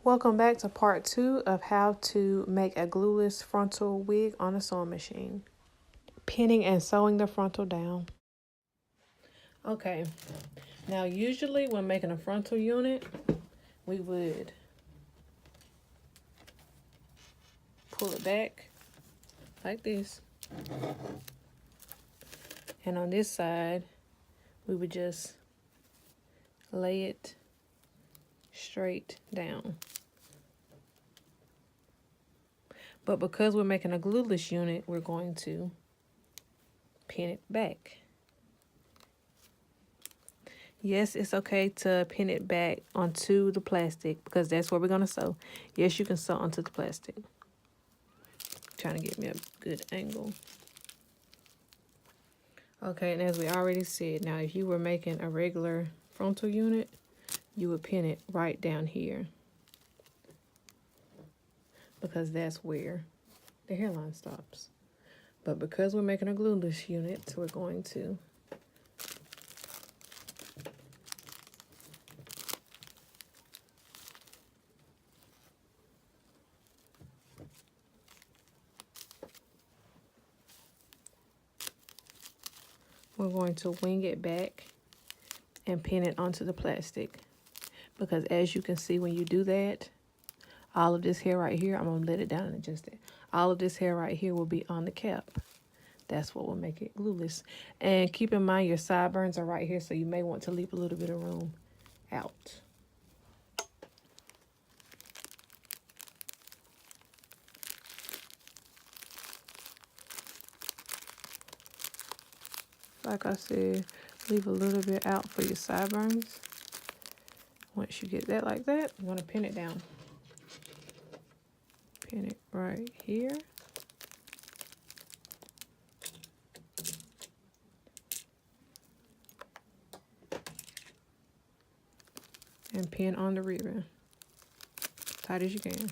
Welcome back to part 2 of how to make a glueless frontal wig on a sewing machine. Pinning and sewing the frontal down. Okay, now usually when making a frontal unit, we would pull it back like this. And on this side, we would just lay it straight down. But because we're making a glueless unit, we're going to pin it back. Yes, it's okay to pin it back onto the plastic because that's where we're going to sew. Yes, you can sew onto the plastic. Trying to get me a good angle. Okay, and as we already said, now if you were making a regular frontal unit, you would pin it right down here, because that's where the hairline stops. But because we're making a glueless unit, we're going to wing it back and pin it onto the plastic. Because as you can see, when you do that, all of this hair right here, I'm going to let it down and adjust it. All of this hair right here will be on the cap. That's what will make it glueless. And keep in mind your sideburns are right here, so you may want to leave a little bit of room out. Like I said, leave a little bit out for your sideburns. Once you get that like that, I'm going to pin it down. Pin it right here. And pin on the ribbon. Tight as you can.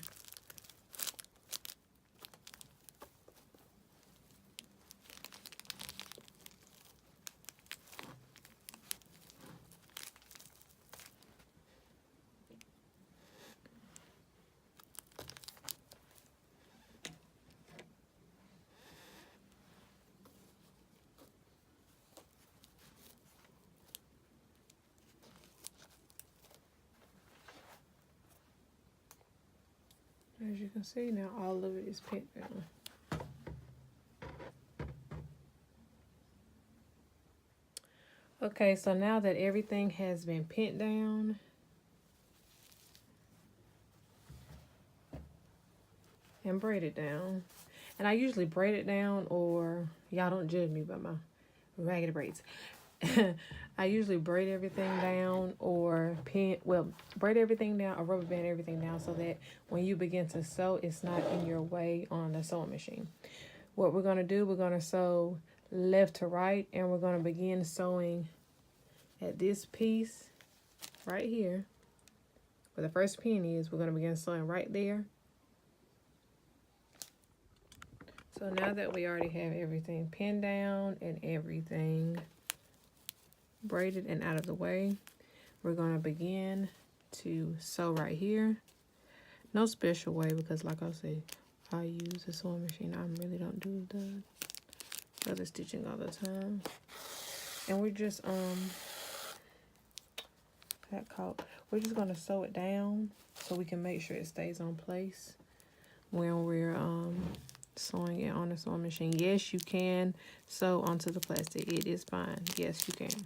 As you can see, now all of it is pinned down. Okay, so now that everything has been pinned down, and braided down, and I usually braid it down, or y'all don't judge me by my raggedy braids. I usually braid everything down or braid everything down or rubber band everything down so that when you begin to sew, it's not in your way on the sewing machine. What we're going to do, we're going to sew left to right, and we're going to begin sewing at this piece right here where the first pin is. We're going to begin sewing right there. So now that we already have everything pinned down and everything braided and out of the way, we're going to begin to sew right here. No special way, because like I said, I use a sewing machine. I really don't do the other stitching all the time. And we're just we're just going to sew it down so we can make sure it stays on place when we're sewing it on the sewing machine. Yes, you can sew onto the plastic. It is fine. Yes, you can.